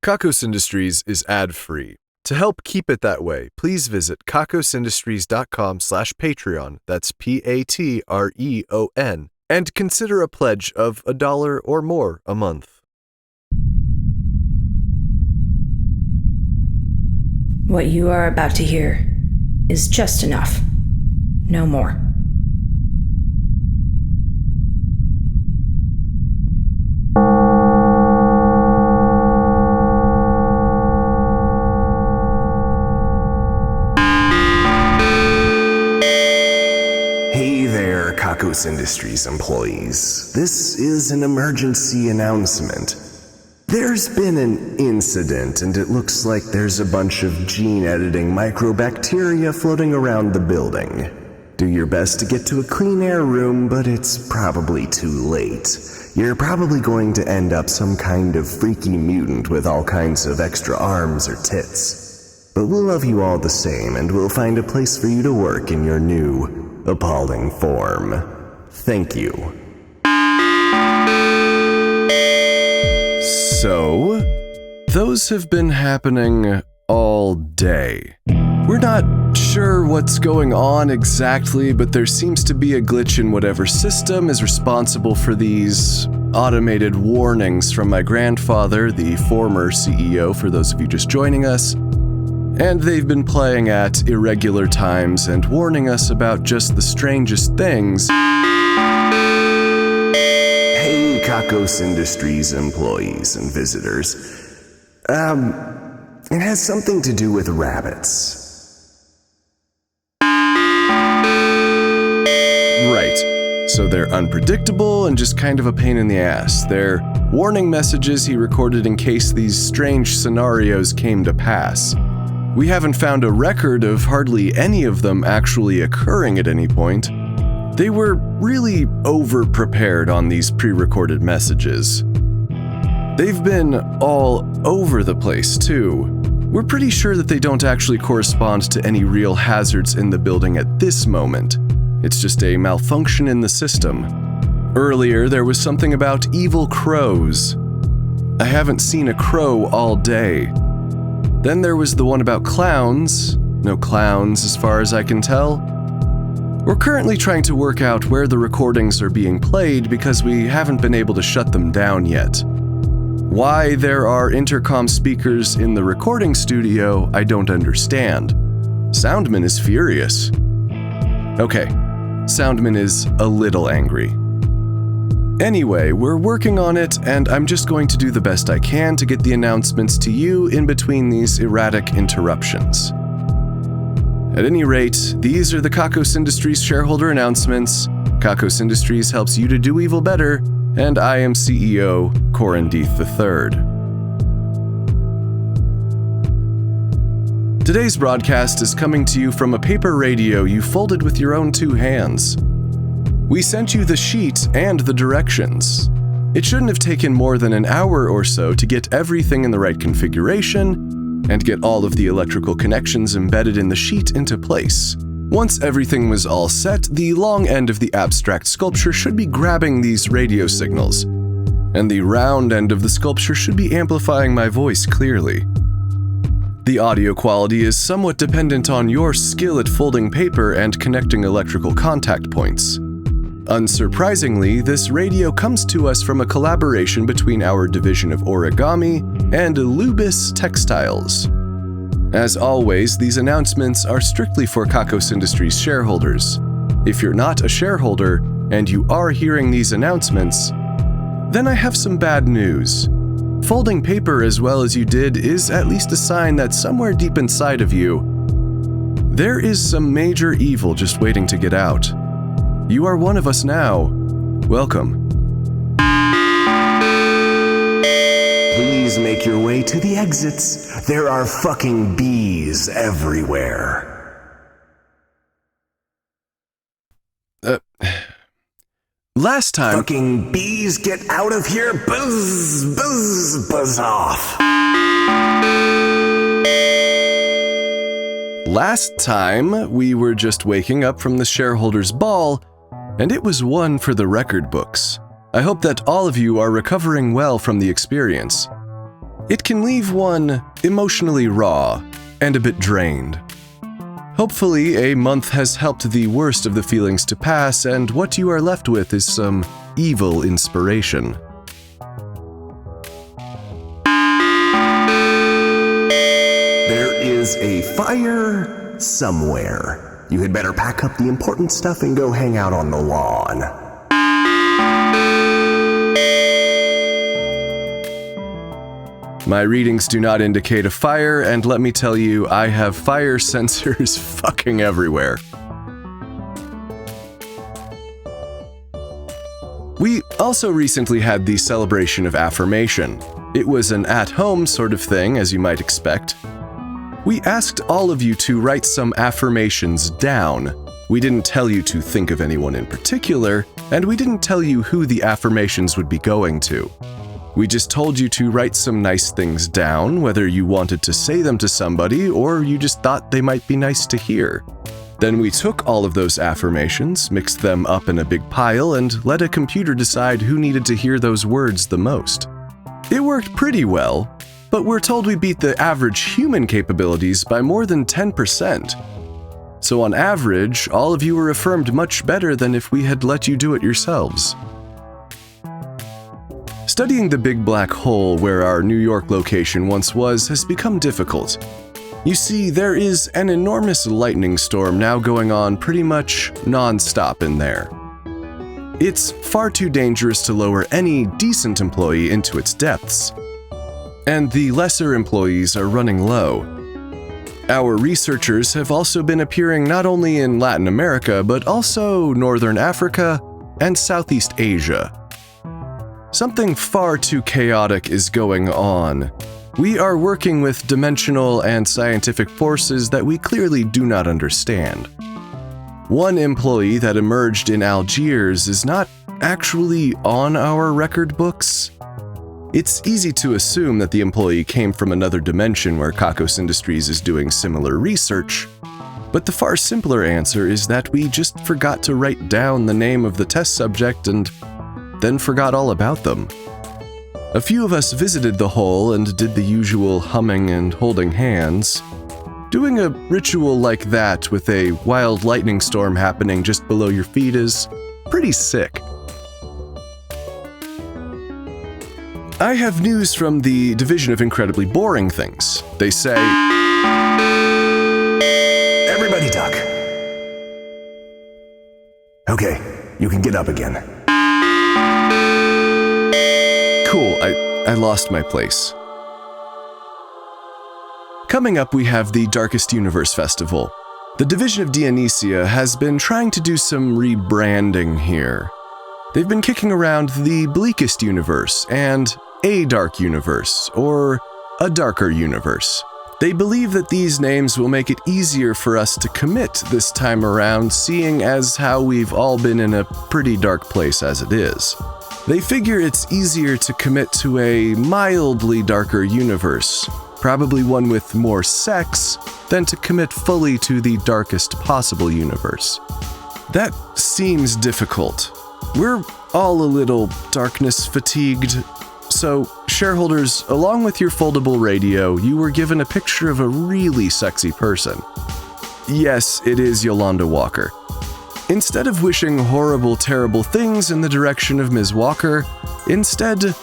Kakos Industries is ad-free. To help keep it that way, please visit kakosindustries.com/Patreon, that's Patreon, and consider a pledge of $1 or more a month. What you are about to hear is just enough. No more. Hey there, Kakos Industries employees. This is an emergency announcement. There's been an incident, and it looks like there's a bunch of gene-editing microbacteria floating around the building. Do your best to get to a clean air room, but it's probably too late. You're probably going to end up some kind of freaky mutant with all kinds of extra arms or tits. But we'll love you all the same, and we'll find a place for you to work in your new, appalling form. Thank you. So, those have been happening all day. We're not sure what's going on exactly, but there seems to be a glitch in whatever system is responsible for these automated warnings from my grandfather, the former CEO, for those of you just joining us. And they've been playing at irregular times and warning us about just the strangest things. Hey, Kakos Industries employees and visitors. It has something to do with rabbits. Right. So they're unpredictable and just kind of a pain in the ass. They're warning messages he recorded in case these strange scenarios came to pass. We haven't found a record of hardly any of them actually occurring at any point. They were really over-prepared on these pre-recorded messages. They've been all over the place, too. We're pretty sure that they don't actually correspond to any real hazards in the building at this moment. It's just a malfunction in the system. Earlier, there was something about evil crows. I haven't seen a crow all day. Then there was the one about clowns. No clowns, as far as I can tell. We're currently trying to work out where the recordings are being played because we haven't been able to shut them down yet. Why there are intercom speakers in the recording studio, I don't understand. Soundman is furious. Okay, Soundman is a little angry. Anyway, we're working on it, and I'm just going to do the best I can to get the announcements to you in between these erratic interruptions. At any rate, these are the Kakos Industries shareholder announcements. Kakos Industries helps you to do evil better, and I am CEO Corindeeth III. Today's broadcast is coming to you from a paper radio you folded with your own two hands. We sent you the sheet and the directions. It shouldn't have taken more than an hour or so to get everything in the right configuration and get all of the electrical connections embedded in the sheet into place. Once everything was all set, the long end of the abstract sculpture should be grabbing these radio signals, and the round end of the sculpture should be amplifying my voice clearly. The audio quality is somewhat dependent on your skill at folding paper and connecting electrical contact points. Unsurprisingly, this radio comes to us from a collaboration between our division of origami and Lubis Textiles. As always, these announcements are strictly for Kakos Industries shareholders. If you're not a shareholder and you are hearing these announcements, then I have some bad news. Folding paper as well as you did is at least a sign that somewhere deep inside of you, there is some major evil just waiting to get out. You are one of us now. Welcome. Please make your way to the exits. There are fucking bees everywhere. Last time... Fucking bees, get out of here! Buzz, buzz, buzz off! Last time, we were just waking up from the shareholders' ball, and it was one for the record books. I hope that all of you are recovering well from the experience. It can leave one emotionally raw and a bit drained. Hopefully, a month has helped the worst of the feelings to pass, and what you are left with is some evil inspiration. There is a fire somewhere. You had better pack up the important stuff and go hang out on the lawn. My readings do not indicate a fire, and let me tell you, I have fire sensors fucking everywhere. We also recently had the celebration of Affirmation. It was an at-home sort of thing, as you might expect. We asked all of you to write some affirmations down. We didn't tell you to think of anyone in particular, and we didn't tell you who the affirmations would be going to. We just told you to write some nice things down, whether you wanted to say them to somebody or you just thought they might be nice to hear. Then we took all of those affirmations, mixed them up in a big pile, and let a computer decide who needed to hear those words the most. It worked pretty well, but we're told we beat the average human capabilities by more than 10%. So on average, all of you were affirmed much better than if we had let you do it yourselves. Studying the big black hole where our New York location once was has become difficult. You see, there is an enormous lightning storm now going on pretty much non-stop in there. It's far too dangerous to lower any decent employee into its depths. And the lesser employees are running low. Our researchers have also been appearing not only in Latin America, but also Northern Africa and Southeast Asia. Something far too chaotic is going on. We are working with dimensional and scientific forces that we clearly do not understand. One employee that emerged in Algiers is not actually on our record books. It's easy to assume that the employee came from another dimension where Kakos Industries is doing similar research, but the far simpler answer is that we just forgot to write down the name of the test subject and then forgot all about them. A few of us visited the hole and did the usual humming and holding hands. Doing a ritual like that with a wild lightning storm happening just below your feet is pretty sick. I have news from the Division of Incredibly Boring Things. They say, Everybody duck. Okay, you can get up again. Cool, I lost my place. Coming up, we have the Darkest Universe Festival. The Division of Dionysia has been trying to do some rebranding here. They've been kicking around the Bleakest Universe and a Dark Universe, or a Darker Universe. They believe that these names will make it easier for us to commit this time around, seeing as how we've all been in a pretty dark place as it is. They figure it's easier to commit to a mildly darker universe, probably one with more sex, than to commit fully to the darkest possible universe. That seems difficult. We're all a little darkness fatigued. So, shareholders, along with your foldable radio, you were given a picture of a really sexy person. Yes, it is Yolanda Walker. Instead of wishing horrible, terrible things in the direction of Ms. Walker, instead,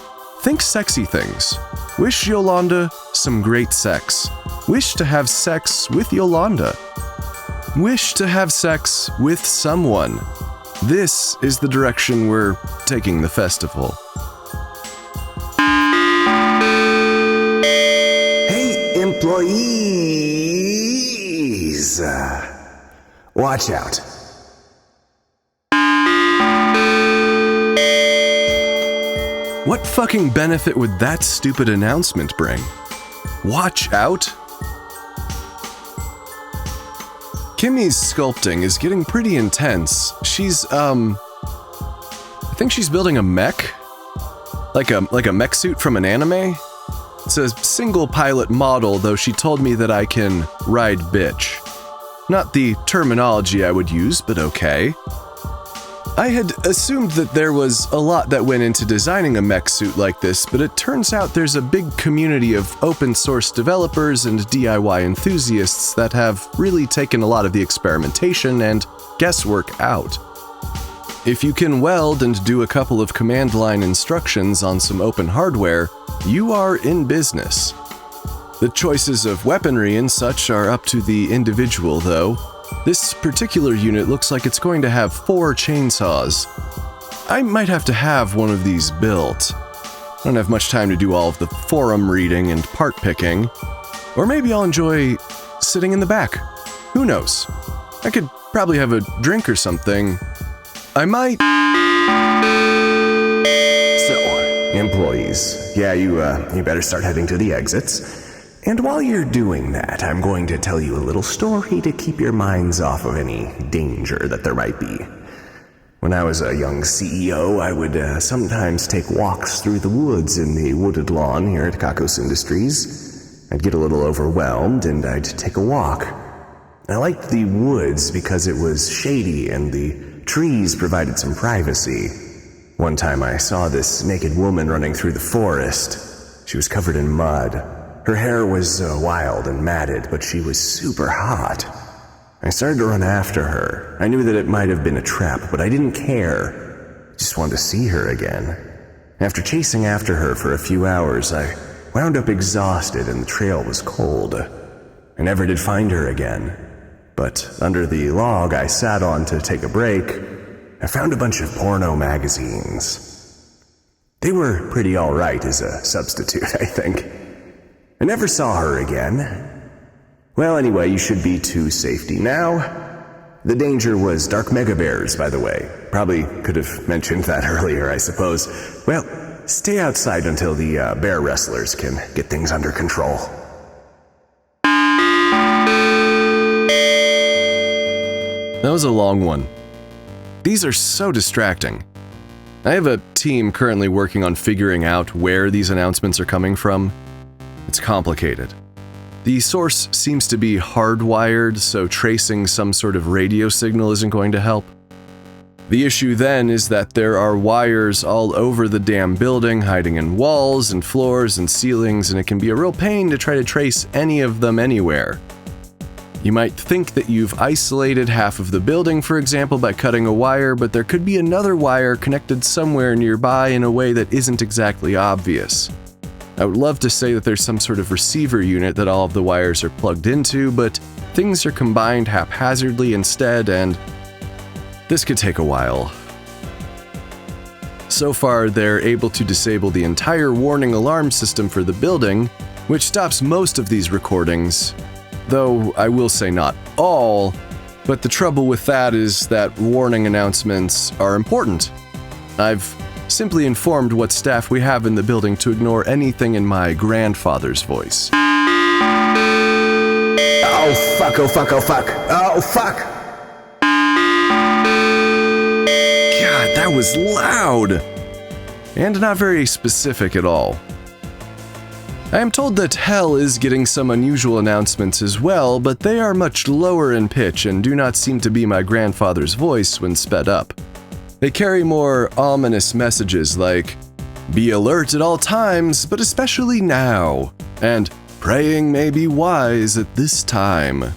think sexy things. Wish Yolanda some great sex. Wish to have sex with Yolanda. Wish to have sex with someone. This is the direction we're taking the festival. Hey, employees! Watch out. What fucking benefit would that stupid announcement bring? Watch out? Kimmy's sculpting is getting pretty intense. She's, I think she's building a mech? Like a mech suit from an anime? It's a single pilot model, though she told me that I can ride bitch. Not the terminology I would use, but okay. I had assumed that there was a lot that went into designing a mech suit like this, but it turns out there's a big community of open source developers and DIY enthusiasts that have really taken a lot of the experimentation and guesswork out. If you can weld and do a couple of command line instructions on some open hardware, you are in business. The choices of weaponry and such are up to the individual, though. This particular unit looks like it's going to have 4 chainsaws. I might have to have one of these built. I don't have much time to do all of the forum reading and part picking. Or maybe I'll enjoy sitting in the back. Who knows? I could probably have a drink or something. I might... So, employees, yeah, you better start heading to the exits. And while you're doing that, I'm going to tell you a little story to keep your minds off of any danger that there might be. When I was a young CEO, I would sometimes take walks through the woods in the wooded lawn here at Kakos Industries. I'd get a little overwhelmed and I'd take a walk. I liked the woods because it was shady and the trees provided some privacy. One time I saw this naked woman running through the forest. She was covered in mud. Her hair was wild and matted, but she was super hot. I started to run after her. I knew that it might have been a trap, but I didn't care. Just wanted to see her again. After chasing after her for a few hours, I wound up exhausted and the trail was cold. I never did find her again. But under the log I sat on to take a break, I found a bunch of porno magazines. They were pretty alright as a substitute, I think. I never saw her again. Well, anyway, you should be to safety now. The danger was dark mega bears, by the way. Probably could have mentioned that earlier, I suppose. Well, stay outside until the bear wrestlers can get things under control. That was a long one. These are so distracting. I have a team currently working on figuring out where these announcements are coming from. It's complicated. The source seems to be hardwired, so tracing some sort of radio signal isn't going to help. The issue then is that there are wires all over the damn building, hiding in walls and floors and ceilings, and it can be a real pain to try to trace any of them anywhere. You might think that you've isolated half of the building, for example, by cutting a wire, but there could be another wire connected somewhere nearby in a way that isn't exactly obvious. I would love to say that there's some sort of receiver unit that all of the wires are plugged into, but things are combined haphazardly instead, and this could take a while. So far, they're able to disable the entire warning alarm system for the building, which stops most of these recordings, though I will say not all, but the trouble with that is that warning announcements are important. I've simply informed what staff we have in the building to ignore anything in my grandfather's voice. Oh fuck, oh fuck, oh fuck, oh fuck! God, that was loud! And not very specific at all. I am told that Hell is getting some unusual announcements as well, but they are much lower in pitch and do not seem to be my grandfather's voice when sped up. They carry more ominous messages like, "Be alert at all times, but especially now," and "Praying may be wise at this time."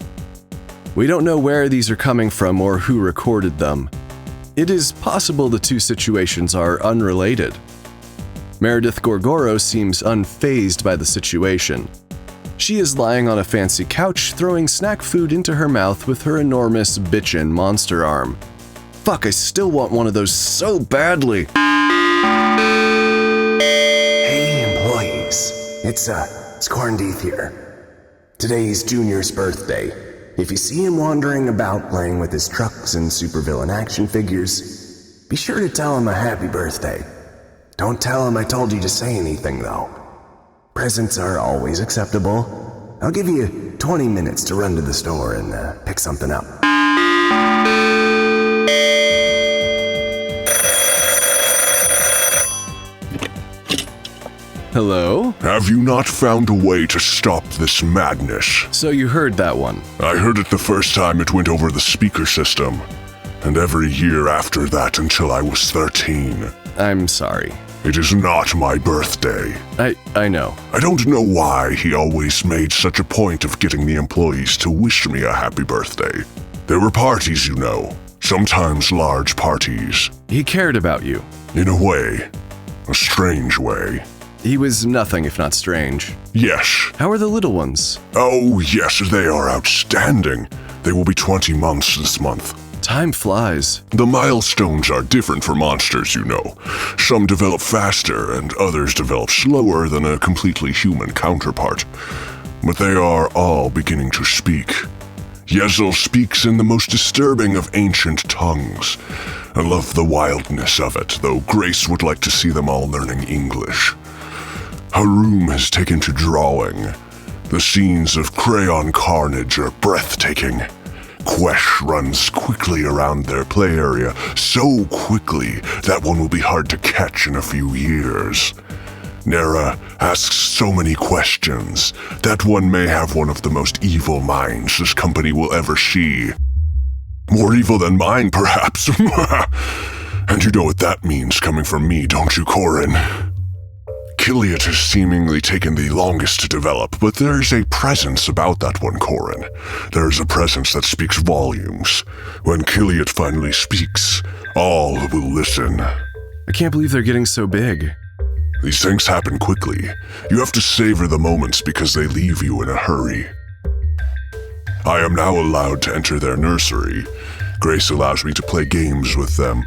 We don't know where these are coming from or who recorded them. It is possible the two situations are unrelated. Meredith Gorgoro seems unfazed by the situation. She is lying on a fancy couch, throwing snack food into her mouth with her enormous bitchin' monster arm. Fuck, I still want one of those so badly. Hey, employees. It's Scorndeath here. Today's Junior's birthday. If you see him wandering about playing with his trucks and supervillain action figures, be sure to tell him a happy birthday. Don't tell him I told you to say anything, though. Presents are always acceptable. I'll give you 20 minutes to run to the store and pick something up. Hello? Have you not found a way to stop this madness? So you heard that one. I heard it the first time it went over the speaker system. and every year after that until I was 13. I'm sorry. It is not my birthday. I know. I don't know why he always made such a point of getting the employees to wish me a happy birthday. There were parties, you know, sometimes large parties. He cared about you. In a way. A strange way. He was nothing if not strange. Yes. How are the little ones? Oh, yes, they are outstanding. They will be 20 months this month. Time flies. The milestones are different for monsters, you know. Some develop faster and others develop slower than a completely human counterpart. But they are all beginning to speak. Yezel speaks in the most disturbing of ancient tongues. I love the wildness of it, though Grace would like to see them all learning English. Harum has taken to drawing. The scenes of crayon carnage are breathtaking. Quesh runs quickly around their play area, so quickly that one will be hard to catch in a few years. Nera asks so many questions that one may have one of the most evil minds this company will ever see. More evil than mine, perhaps. And you know what that means coming from me, don't you, Corin? Kiliot has seemingly taken the longest to develop, but there's a presence about that one, Corin. There's a presence that speaks volumes. When Kiliot finally speaks, all will listen. I can't believe they're getting so big. These things happen quickly. You have to savor the moments because they leave you in a hurry. I am now allowed to enter their nursery. Grace allows me to play games with them.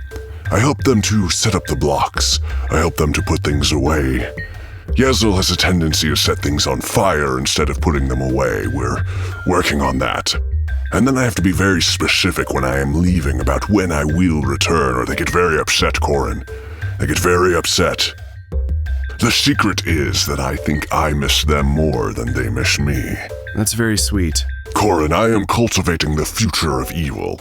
I help them to set up the blocks. I help them to put things away. Yezel has a tendency to set things on fire instead of putting them away. We're working on that. And then I have to be very specific when I am leaving about when I will return, or they get very upset, Corin. They get very upset. The secret is that I think I miss them more than they miss me. That's very sweet. Corin, I am cultivating the future of evil.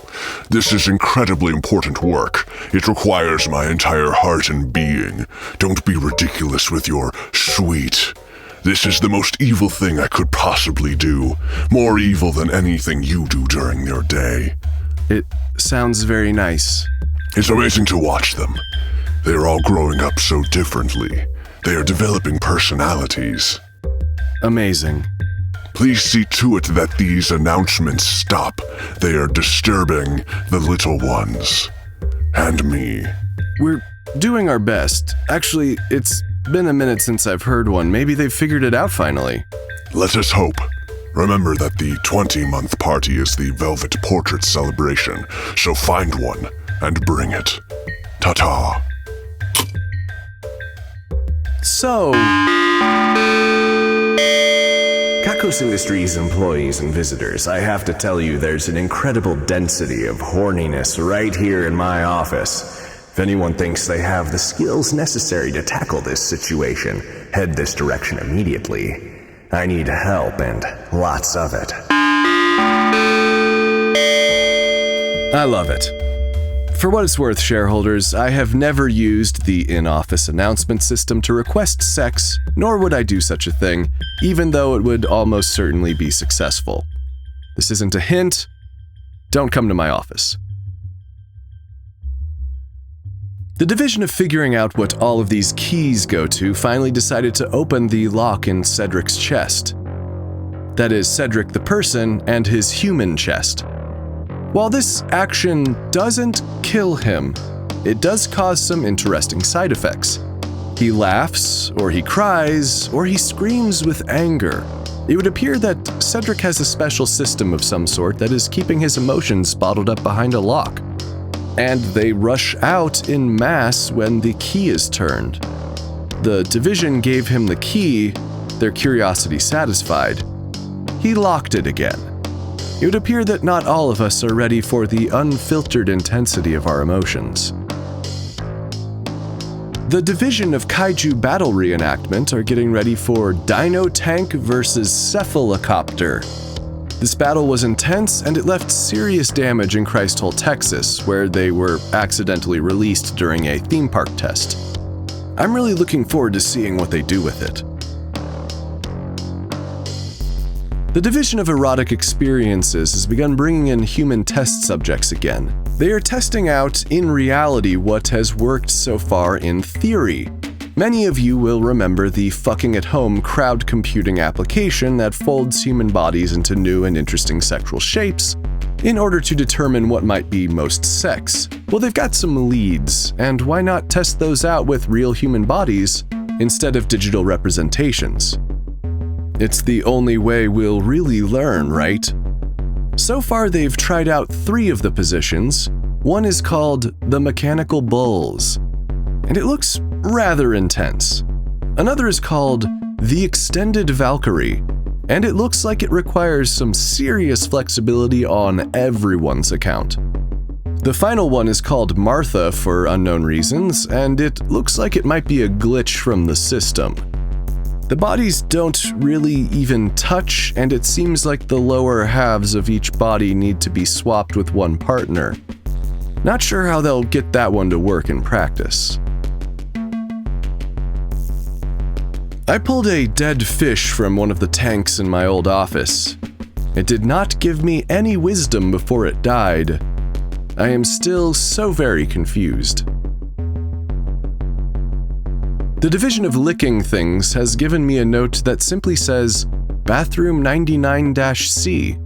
This is incredibly important work. It requires my entire heart and being. Don't be ridiculous with your sweet. This is the most evil thing I could possibly do. More evil than anything you do during your day. It sounds very nice. It's amazing to watch them. They are all growing up so differently. They are developing personalities. Amazing. Please see to it that these announcements stop. They are disturbing the little ones. And me. We're doing our best. Actually, it's been a minute since I've heard one. Maybe they've figured it out finally. Let us hope. Remember that the 20-month party is the Velvet Portrait celebration, so find one and bring it. Ta-ta. So... Kakos Industries employees and visitors, I have to tell you there's an incredible density of horniness right here in my office. If anyone thinks they have the skills necessary to tackle this situation, head this direction immediately. I need help and lots of it. I love it. For what it's worth, shareholders, I have never used the in-office announcement system to request sex, nor would I do such a thing, even though it would almost certainly be successful. This isn't a hint. Don't come to my office. The division of figuring out what all of these keys go to finally decided to open the lock in Cedric's chest. That is, Cedric the person and his human chest. While this action doesn't kill him, it does cause some interesting side effects. He laughs, or he cries, or he screams with anger. It would appear that Cedric has a special system of some sort that is keeping his emotions bottled up behind a lock. And they rush out in mass when the key is turned. The division gave him the key, their curiosity satisfied. He locked it again. It would appear that not all of us are ready for the unfiltered intensity of our emotions. The division of Kaiju Battle Reenactment are getting ready for Dino Tank vs. Cephalocopter. This battle was intense and it left serious damage in Christ Hole, Texas, where they were accidentally released during a theme park test. I'm really looking forward to seeing what they do with it. The Division of Erotic Experiences has begun bringing in human test subjects again. They are testing out in reality what has worked so far in theory. Many of you will remember the fucking at home crowd computing application that folds human bodies into new and interesting sexual shapes in order to determine what might be most sex. Well, they've got some leads, and why not test those out with real human bodies instead of digital representations? It's the only way we'll really learn, right? So far, they've tried out 3 of the positions. One is called the Mechanical Bulls, and it looks rather intense. Another is called the Extended Valkyrie, and it looks like it requires some serious flexibility on everyone's account. The final one is called Martha for unknown reasons, and it looks like it might be a glitch from the system. The bodies don't really even touch, and it seems like the lower halves of each body need to be swapped with one partner. Not sure how they'll get that one to work in practice. I pulled a dead fish from one of the tanks in my old office. It did not give me any wisdom before it died. I am still so very confused. The division of licking things has given me a note that simply says, Bathroom 99-C.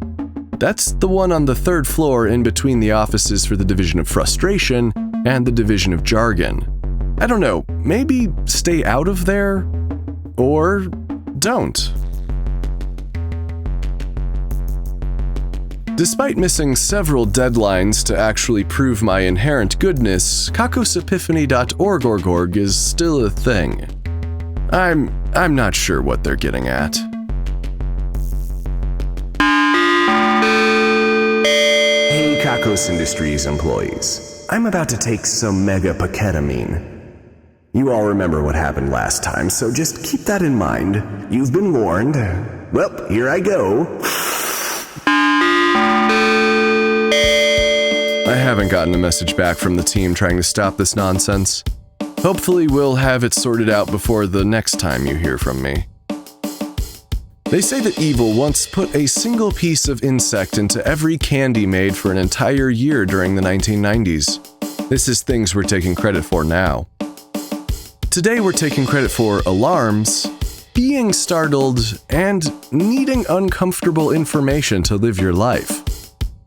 That's the one on the 3rd floor in between the offices for the Division of Frustration and the Division of Jargon. I don't know, maybe stay out of there? Or don't. Despite missing several deadlines to actually prove my inherent goodness, kakosepiphany.org is still a thing. I'm not sure what they're getting at. Hey, Kakos Industries employees. I'm about to take some megapaketamine. You all remember what happened last time, so just keep that in mind. You've been warned. Well, here I go. I haven't gotten a message back from the team trying to stop this nonsense. Hopefully we'll have it sorted out before the next time you hear from me. They say that evil once put a single piece of insect into every candy made for an entire year during the 1990s. This is things we're taking credit for now. Today we're taking credit for alarms, being startled, and needing uncomfortable information to live your life.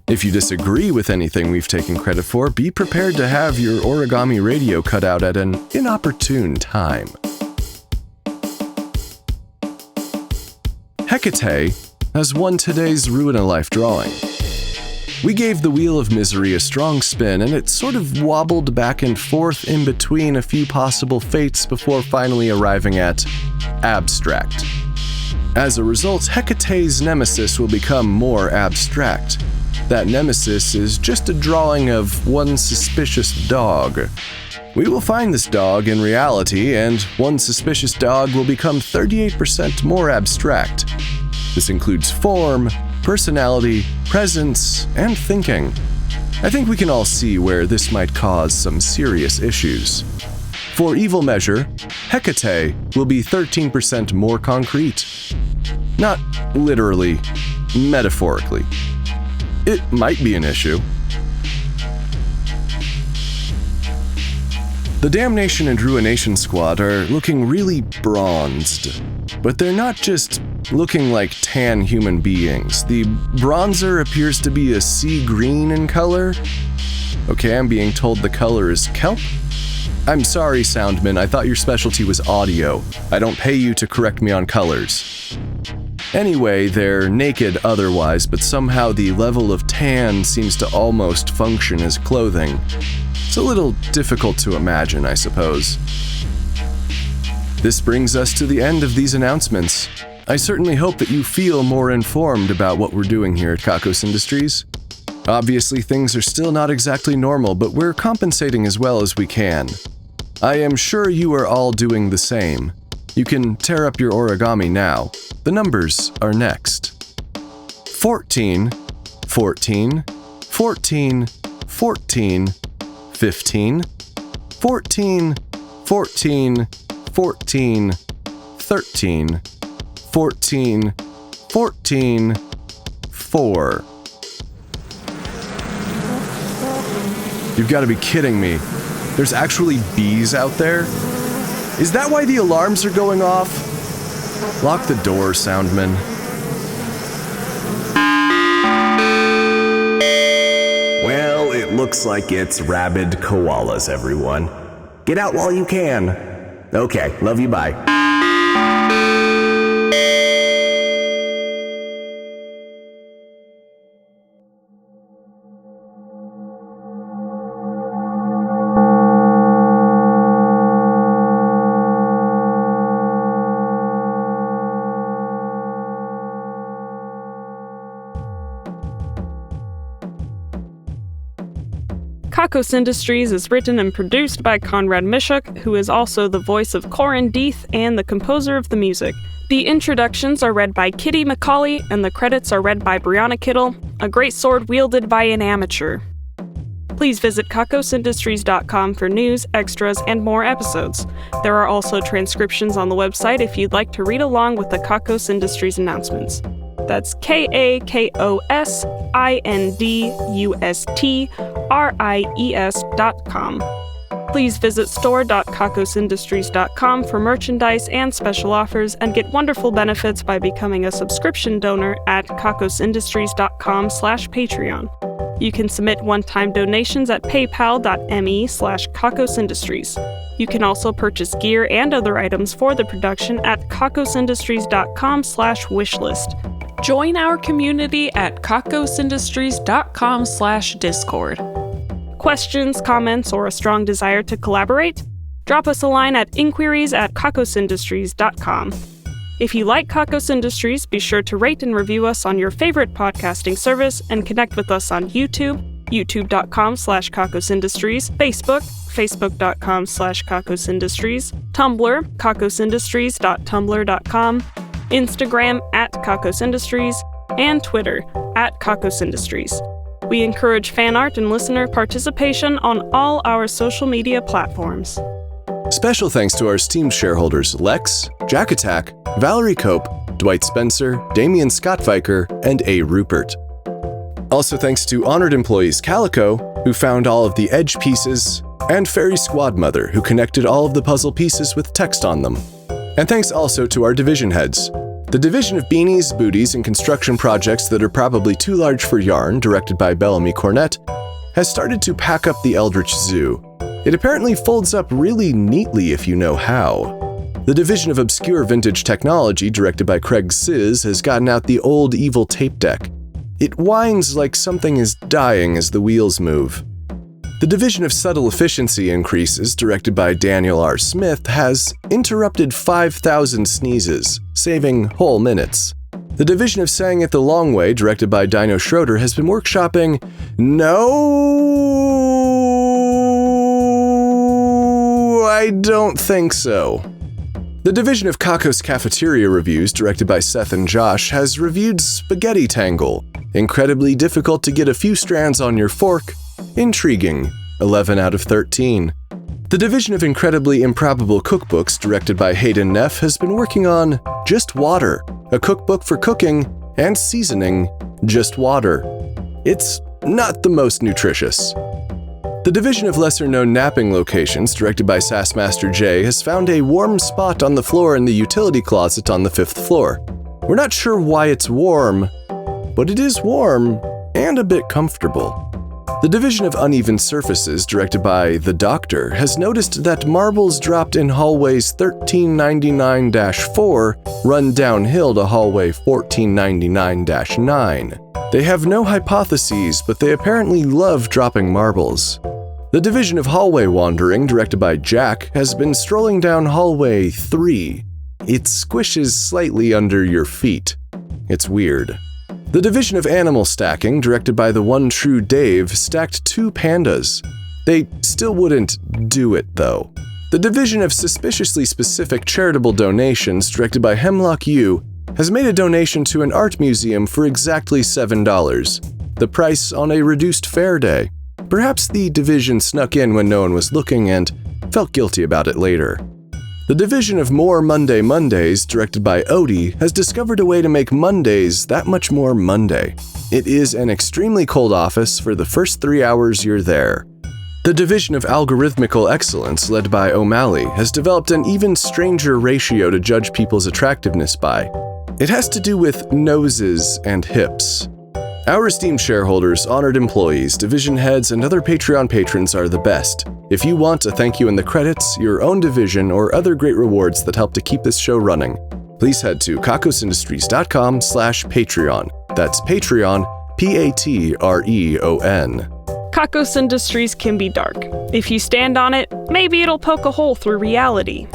If you disagree with anything we've taken credit for, be prepared to have your origami radio cut out at an inopportune time. Hecate has won today's Ruin-A-Life drawing. We gave the Wheel of Misery a strong spin, and it sort of wobbled back and forth in between a few possible fates before finally arriving at abstract. As a result, Hecate's nemesis will become more abstract. That nemesis is just a drawing of one suspicious dog. We will find this dog in reality, and one suspicious dog will become 38% more abstract. This includes form, personality, presence, and thinking. I think we can all see where this might cause some serious issues. For evil measure, Hecate will be 13% more concrete. Not literally, metaphorically. It might be an issue. The Damnation and Ruination Squad are looking really bronzed, but they're not just looking like tan human beings. The bronzer appears to be a sea green in color. Okay, I'm being told the color is kelp. I'm sorry, Soundman, I thought your specialty was audio. I don't pay you to correct me on colors. Anyway, they're naked otherwise, but somehow the level of tan seems to almost function as clothing. It's a little difficult to imagine, I suppose. This brings us to the end of these announcements. I certainly hope that you feel more informed about what we're doing here at Kakos Industries. Obviously, things are still not exactly normal, but we're compensating as well as we can. I am sure you are all doing the same. You can tear up your origami now. The numbers are next. 14, 14, 14, 14, 15, 14, 14, 14, 13, 14, 14, 4. You've got to be kidding me. There's actually bees out there? Is that why the alarms are going off? Lock the door, Soundman. Well, it looks like it's rabid koalas, everyone. Get out while you can. Okay, love you, bye. Kakos Industries is written and produced by Conrad Mishuk, who is also the voice of Corin Deeth and the composer of the music. The introductions are read by Kitty McCauley, and the credits are read by Brianna Kittle, a great sword wielded by an amateur. Please visit kakosindustries.com for news, extras, and more episodes. There are also transcriptions on the website if you'd like to read along with the Kakos Industries announcements. That's KAKOSINDUSTRIES.com. Please visit store.kakosindustries.com for merchandise and special offers, and get wonderful benefits by becoming a subscription donor at kakosindustries.com/Patreon. You can submit one-time donations at paypal.me/kakosindustries. You can also purchase gear and other items for the production at kakosindustries.com/wishlist. Join our community at kakosindustries.com/discord. Questions, comments, or a strong desire to collaborate? Drop us a line at inquiries@kakosindustries.com. If you like Kakos Industries, be sure to rate and review us on your favorite podcasting service, and connect with us on YouTube, youtube.com/kakosindustries, Facebook, facebook.com/kakosindustries, Tumblr, kakosindustries.tumblr.com, Instagram @Kakos Industries, and Twitter @Kakos Industries. We encourage fan art and listener participation on all our social media platforms. Special thanks to our esteemed shareholders Lex, Jack Attack, Valerie Cope, Dwight Spencer, Damian Scott Viker, and A. Rupert. Also thanks to honored employees Calico, who found all of the edge pieces, and Fairy Squad Mother, who connected all of the puzzle pieces with text on them. And thanks also to our division heads. The division of beanies, booties, and construction projects that are probably too large for yarn, directed by Bellamy Cornett, has started to pack up the Eldritch Zoo. It apparently folds up really neatly if you know how. The division of obscure vintage technology, directed by Craig Sizz, has gotten out the old evil tape deck. It whines like something is dying as the wheels move. The division of subtle efficiency increases, directed by Daniel R. Smith, has interrupted 5,000 sneezes, saving whole minutes. The division of saying it the long way, directed by Dino Schroeder, has been workshopping No, I don't think so. The division of Kakos Cafeteria Reviews, directed by Seth and Josh, has reviewed Spaghetti Tangle. Incredibly difficult to get a few strands on your fork. Intriguing. 11 out of 13. The division of Incredibly Improbable Cookbooks, directed by Hayden Neff, has been working on Just Water, a cookbook for cooking and seasoning just water. It's not the most nutritious. The division of lesser-known napping locations, directed by Sassmaster J, has found a warm spot on the floor in the utility closet on the 5th floor. We're not sure why it's warm, but it is warm and a bit comfortable. The division of Uneven Surfaces, directed by The Doctor, has noticed that marbles dropped in hallways 1399-4 run downhill to hallway 1499-9. They have no hypotheses, but they apparently love dropping marbles. The division of Hallway Wandering, directed by Jack, has been strolling down hallway 3. It squishes slightly under your feet. It's weird. The division of Animal Stacking, directed by the one true Dave, stacked 2 pandas. They still wouldn't do it, though. The division of Suspiciously Specific Charitable Donations, directed by Hemlock U, has made a donation to an art museum for exactly $7, the price on a reduced fare day. Perhaps the division snuck in when no one was looking and felt guilty about it later. The division of More Monday Mondays, directed by Odie, has discovered a way to make Mondays that much more Monday. It is an extremely cold office for the first 3 hours you're there. The Division of Algorithmical Excellence, led by O'Malley, has developed an even stranger ratio to judge people's attractiveness by. It has to do with noses and hips. Our esteemed shareholders, honored employees, division heads, and other Patreon patrons are the best. If you want a thank you in the credits, your own division, or other great rewards that help to keep this show running, please head to kakosindustries.com/Patreon. That's Patreon, Patreon. Kakos Industries can be dark. If you stand on it, maybe it'll poke a hole through reality.